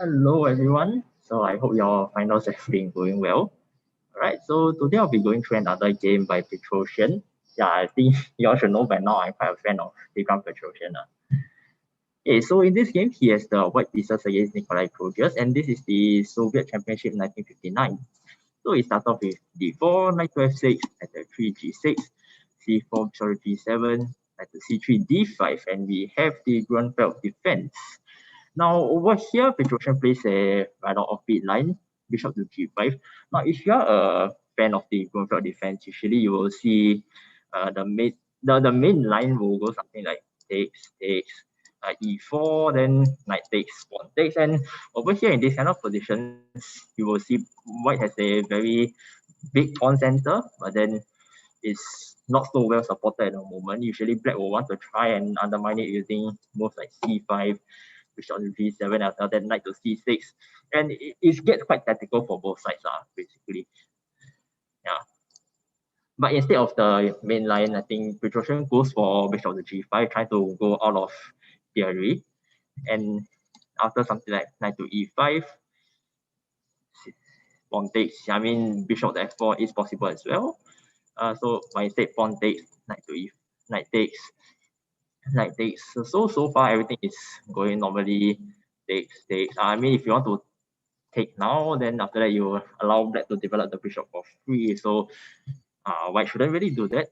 Hello everyone. So I hope your finals have been going well. Alright, so today I'll be going through another game by Petrosian. Yeah, I think you all should know by now I'm quite a fan of Petrosian. Okay, so in this game he has the white pieces against Nikolai Krogius, and this is the Soviet Championship 1959. So it starts off with d4, knight to f6, knight to 3 g6, c4, sorry, g7, knight to c3, d5, and we have the Grunfeld defense. Now over here, Petrosian plays a rather offbeat line, bishop to g5. Now, if you are a fan of the Grunfeld defense, usually you will see the main line will go something like takes, e4, then knight takes, pawn takes, and over here in this kind of positions, you will see white has a very big pawn center, but then it's not so well supported at the moment. Usually black will want to try and undermine it using moves like c5, bishop to g7, after that knight to c6, and it gets quite tactical for both sides, basically. Yeah. But instead of the main line, I think Petrosian goes for bishop to g5, trying to go out of theory. And after something like knight to e5, pawn takes, I mean, bishop to f4 is possible as well. So by instead pawn takes, knight to e, knight takes, knight takes. So far everything is going normally. Takes. I mean, if you want to take now, then after that you allow black to develop the bishop for free. So white shouldn't really do that.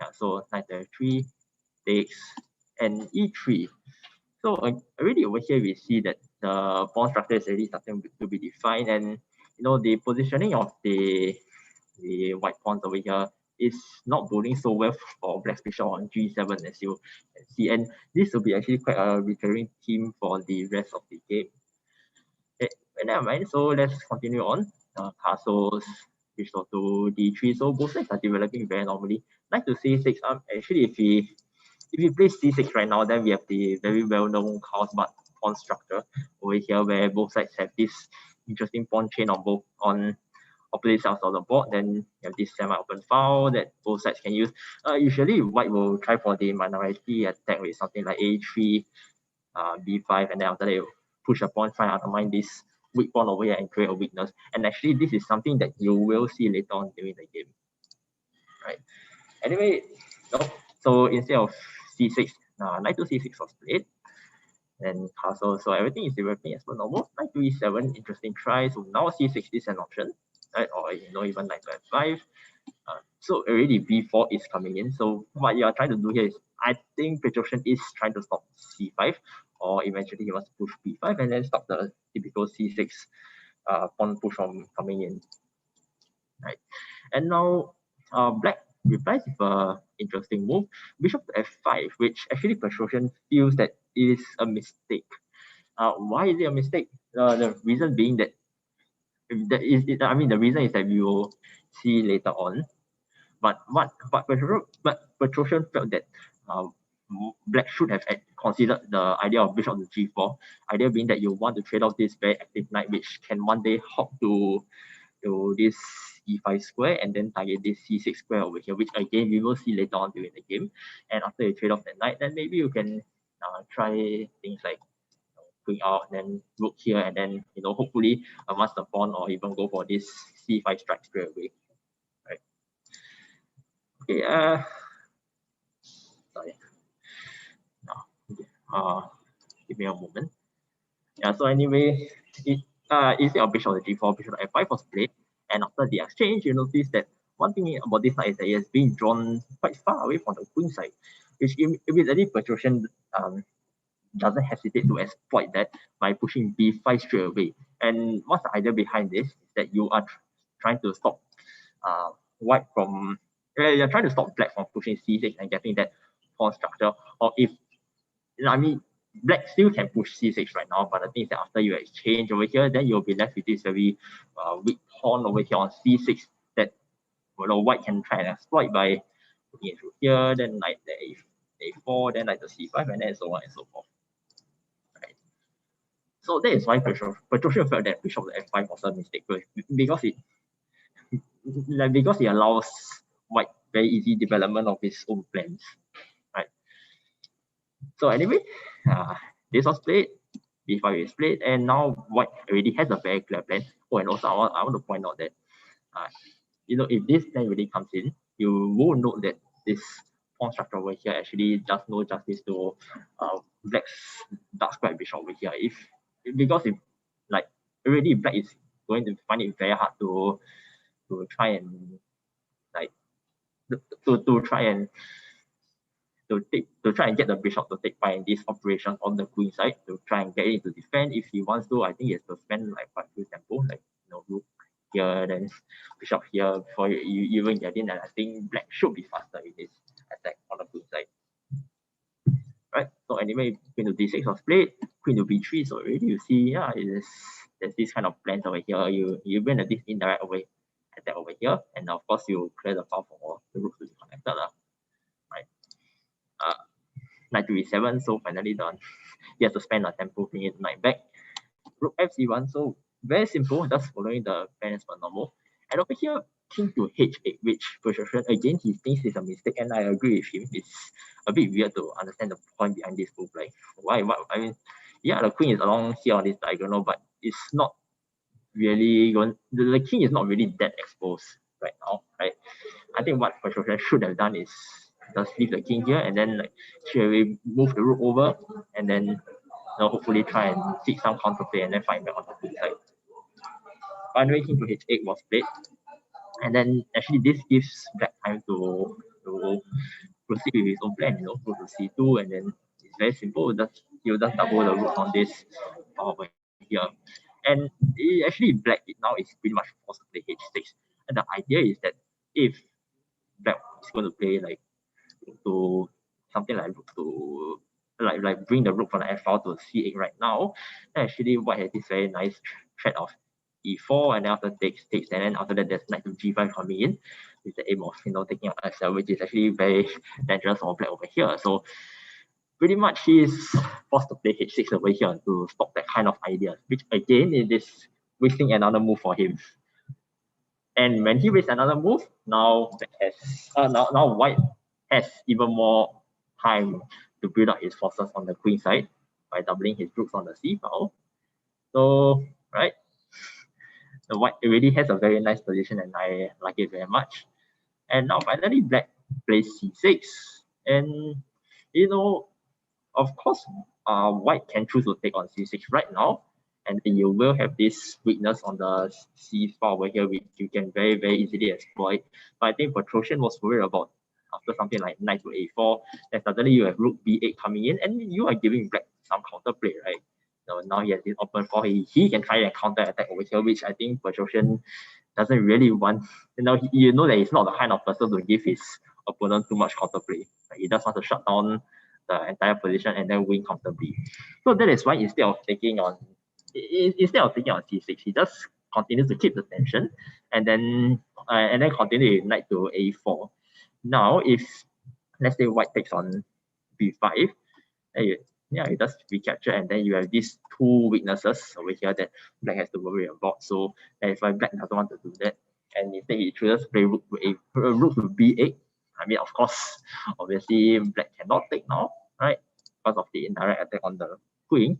Yeah, so knight f3 takes and e3. So already over here we see that the pawn structure is already starting to be defined, and the positioning of the white pawns over here is not bowling so well for black's bishop on g7, as you can see, and this will be actually quite a recurring theme for the rest of the game. Okay, but never mind. So let's continue on. Castles, bishop to d3. So both sides are developing very normally. Knight to c6. Actually, if we play c6 right now, then we have the very well-known Carlsbad pawn structure over here, where both sides have this interesting pawn chain on opposite sides of the board. Then you have this semi-open file that both sides can use. Usually, white will try for the minority attack with something like a3, b5, and then after that, push a pawn, try to undermine this weak pawn over here and create a weakness. And actually, this is something that you will see later on during the game. Right. Anyway, so instead of c6, knight to c6 was played. Then castle, so everything is developing as per normal. Knight to e7, interesting try. So now c6 is an option, right? Or even knight to f5. So already b4 is coming in. So what you are trying to do here is, I think Petrosian is trying to stop c5, or eventually he wants to push b5 and then stop the typical c6 pawn push from coming in. Right. And now black replies with a interesting move, bishop to f5, which actually Petrosian feels that it is a mistake. Why is it a mistake? The reason being that the reason is that we will see later on. But Petrosian felt that black should have considered the idea of bishop to g4. Idea being that you want to trade off this very active knight, which can one day hop to this e5 square and then target this c6 square over here, which again we will see later on during the game. And after you trade off the knight, then maybe you can try things like going out, then rook here, and then hopefully amass the pawn or even go for this c5 strike straight away. Right. Okay. Sorry. Give me a moment. Yeah. So anyway, instead of bishop to g4, bishop to f5 was played, and after the exchange, you notice that one thing about this knight is that it has been drawn quite far away from the queen side, which immediately Petrosian doesn't hesitate to exploit that by pushing b5 straight away. And what's the idea behind this is that you are trying to stop white from you're trying to stop black from pushing c6 and getting that pawn structure. Or if black still can push c6 right now, but the thing is that after you exchange over here, then you'll be left with this very weak pawn over here on c6 that white can try and exploit by putting it through here, then knight a4, then knight to c5, and then so on and so forth. Right. So that is why Petrosian felt that bishop to f5 was a mistake, because it allows white very easy development of his own plans. Right. So anyway, this was played. b5 is played, and now white already has a very clear plan. Oh, and also I want to point out that if this plan really comes in, you will note that this pawn structure over here actually does no justice to black's dark square bishop over here. Because like already black is going to find it very hard to try and like to try and to try and get the bishop to take part in this operation on the queen side, to try and get it to defend. If he wants to, I think he has to spend like quite a few tempo, like rook here, then bishop here before you even get in. And I think black should be faster with this attack on the queen side. Right. So anyway, queen to d6 was played, queen to b3. So already you see, there's this kind of plans over here. You win this indirect away attack over here, and of course you clear the path for the rook to be connected. Right. Knight to e7, so finally done. He has to spend a tempo bringing the knight back. Rook fc1, so very simple, just following the plan as per normal. And over here, king to h8, which Petrosian again he thinks is a mistake, and I agree with him. It's a bit weird to understand the point behind this move. Like why? I mean, yeah, the queen is along here on this diagonal, but it's not really going. The king is not really that exposed right now, right? I think what Petrosian should have done is just leave the king here and then straight away move the rook over, and then hopefully try and seek some counterplay and then find back on the queen side. Finally, king to h8 was played, and then actually this gives black time to proceed with his own plan. Go to c2, and then it's very simple. You just double the rook on this over here, and actually black now is pretty much forced to play h6. And the idea is that if black is going to play like to something like to like bring the rook from the f file to c8 right now, then actually white has this very nice threat of e4, and then after takes, and then after that there's knight to g5 coming in with the aim of taking out f7, which is actually very dangerous for black over here. So pretty much he is forced to play h6 over here to stop that kind of idea, which again it is wasting another move for him. And when he wastes another move, now white has even more time to build up his forces on the queen side by doubling his rooks on the c file. So right, the white already has a very nice position, and I like it very much. And now finally black plays c6, and of course white can choose to take on c6 right now, and then you will have this weakness on the c file over here, which you can very, very easily exploit. But I think Petrosian was worried about after something like knight to a4, then suddenly you have rook b8 coming in, and you are giving black some counterplay, right? So now he has this open file. He can try and counter attack over here, which I think Petrosian doesn't really want. That he's not the kind of person to give his opponent too much counterplay. He just wants to shut down the entire position and then win comfortably. So that is why instead of taking on c6, he just continues to keep the tension, and then continue with knight to a4. Now, if let's say white takes on b5, then it does recapture, and then you have these two weaknesses over here that black has to worry about. So that is why black doesn't want to do that, and instead he chooses play rook to b8. I mean, of course, obviously black cannot take now, right? Because of the indirect attack on the queen.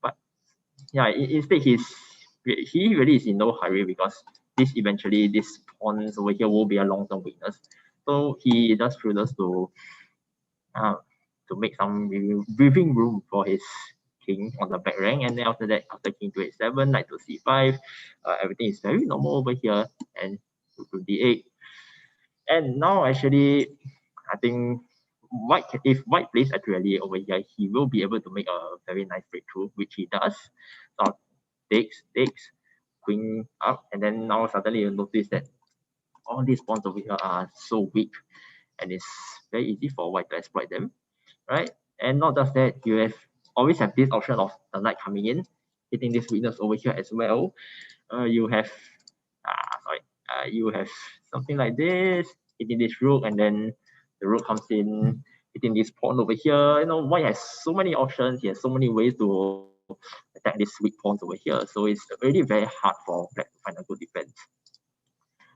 But yeah, instead he really is in no hurry, because this pawns over here will be a long-term weakness. So he just chooses to make some breathing room for his king on the back rank, and then after that, after king to a7, knight to c5, everything is very normal over here, and rook to d8. And now actually, I think if white plays accurately over here, he will be able to make a very nice breakthrough, which he does. So takes, queen up, and then now suddenly you notice that all these pawns over here are so weak, and it's very easy for white to exploit them, right? And not just that, you always have this option of the knight coming in, hitting this weakness over here as well. You have something like this, hitting this rook, and then the rook comes in, hitting this pawn over here. White has so many options. He has so many ways to attack these weak pawns over here. So it's really very hard for black to find a good defense.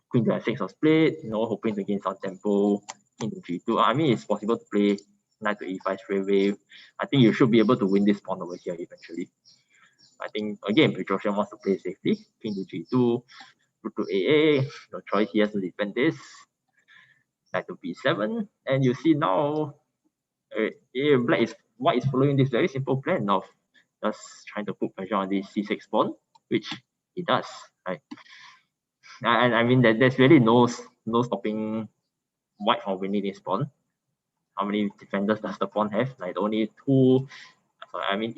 Queen to f6 was played, hoping to gain some tempo. King to g2. I mean, it's possible to play knight to e5 straight away. I think you should be able to win this pawn over here eventually. I think again Petrosian wants to play safely. King to g2, rook to aa. No choice, he has to defend this. Knight to b7, and you see now, white is following this very simple plan of just trying to put pressure on this c6 pawn, which he does, right? And I mean that there's really no stopping white from winning this pawn. How many defenders does the pawn have? Like only two. So I mean,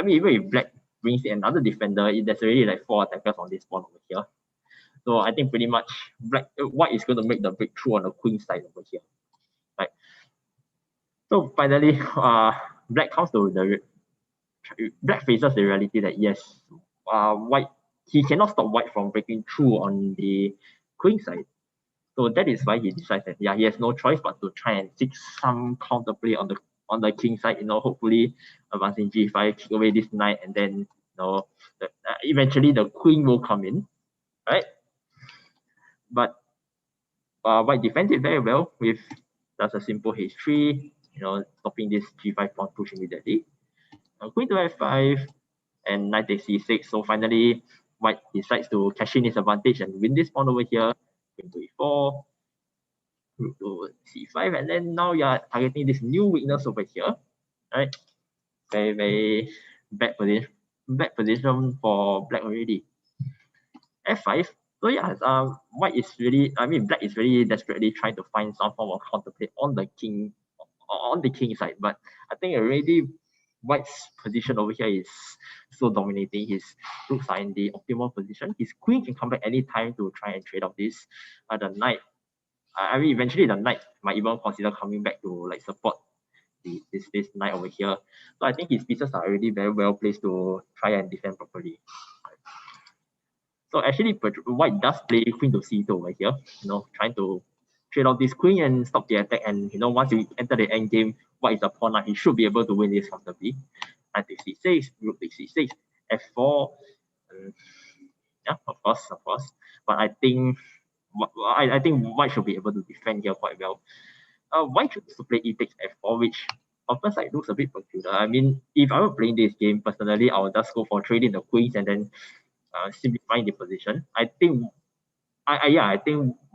even if black brings in another defender, there's already like 4 attackers on this pawn over here. So I think pretty much white is going to make the breakthrough on the queen side over here. Right. So finally, black comes to black faces the reality that yes, white, he cannot stop white from breaking through on the queen side. So that is why he decides that he has no choice but to try and seek some counterplay on the king side. Hopefully advancing g5, kick away this knight, and then eventually the queen will come in, right? But white defends it very well with just a simple h3, stopping this g5 pawn push immediately. Queen to f5 and knight takes c6. So finally, white decides to cash in his advantage and win this pawn over here. Queen to e4, rook to c5, and then now you are targeting this new weakness over here, right? Very, very bad position for black already. f5. So yeah, white is really, black is really desperately trying to find some form of counterplay on the king side, but I think already white's position over here is so dominating. His rooks are in the optimal position. His queen can come back anytime to try and trade off this. The knight, eventually the knight might even consider coming back to like support this knight over here. So I think his pieces are already very well placed to try and defend properly. So actually, white does play queen to c2 over here, trying to trade off this queen and stop the attack. And once you enter the end game, white is a pawn now, he should be able to win this comfortably. Knight takes c6, rook takes c6, f4. Yeah, of course. But I think white should be able to defend here quite well. White should also play e takes f4, which of course looks a bit peculiar. I mean, if I were playing this game personally, I would just go for trading the queens and then simplifying the position. I think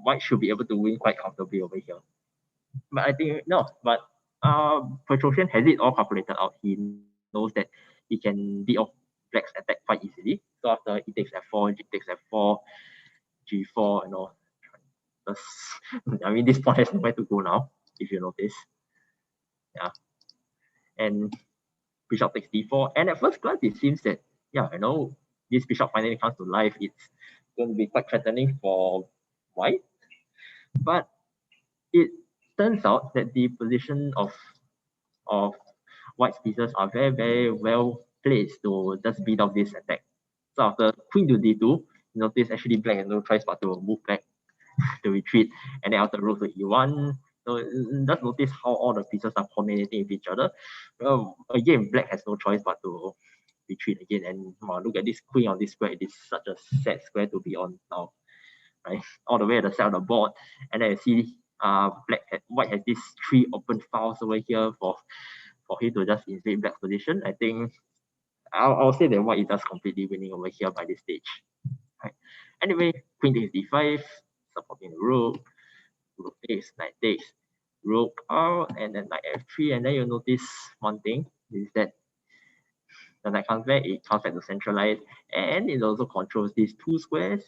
white should be able to win quite comfortably over here. But I think no, but Petrosian has it all calculated out. He knows that he can beat off black's attack quite easily. So after e takes f4, g takes f4, g4, this pawn has nowhere to go now, if you notice. Yeah. And bishop takes d4. And at first glance, it seems that, this bishop finally comes to life. It's going to be quite threatening for white. But it turns out that the position of white's pieces are very, very well placed to just beat off this attack. So after queen to d2, notice actually black has no choice but to move back to retreat, and then after rook to e1. So just notice how all the pieces are coordinating with each other. Again, black has no choice but to retreat again. And look at this queen on this square. It is such a sad square to be on now, right? All the way at the side of the board, and then you see white has these 3 open files over here for him to just invade black's position. I think I'll say that white is just completely winning over here by this stage. Right. Anyway, queen takes d5, supporting the rook takes, knight takes, rook out, and then knight f3. And then you notice one thing is that the knight comes back, it comes back to centralize, and it also controls these 2 squares.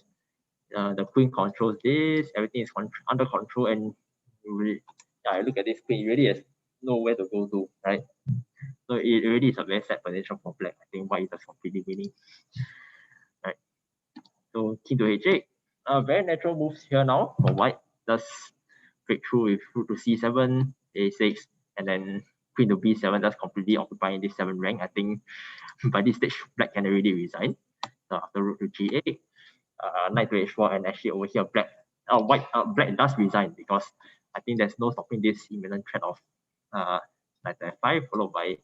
The queen controls this, everything is under control, and really, I look at this queen, it really has nowhere to go to, right? So it really is a very sad position for black. I think white is just completely winning. Right. So king to h8. Very natural moves here now for white. Just break through with rook to c7, a6, and then queen to b7, just completely occupying this 7th rank. I think by this stage, black can already resign. So after rook to g8, knight to h4, and actually over here, black does resign because I think there's no stopping this imminent threat of knight to f5, followed by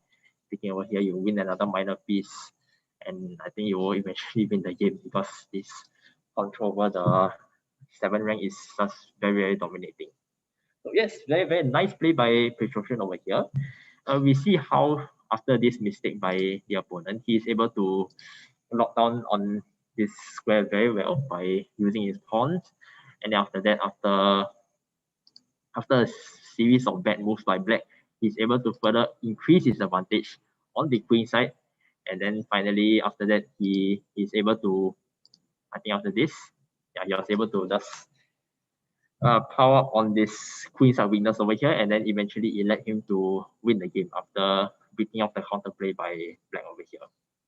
taking over here. You win another minor piece, and I think you will eventually win the game because this control over the 7th rank is just very, very dominating. So yes, very, very nice play by Petrosian over here. We see how after this mistake by the opponent, he is able to lock down on this square very well by using his pawns. And then after that, after a series of bad moves by black, he's able to further increase his advantage on the queen side. And then finally, after that, he is able to, I think after this, yeah, he was able to just power up on this queen side weakness over here, and then eventually it led him to win the game after beating off the counterplay by black over here.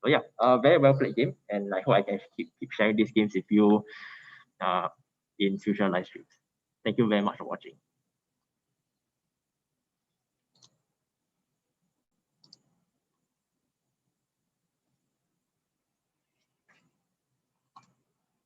So yeah, very well played game, and I hope I can keep sharing these games with you in future live streams. Thank you very much for watching.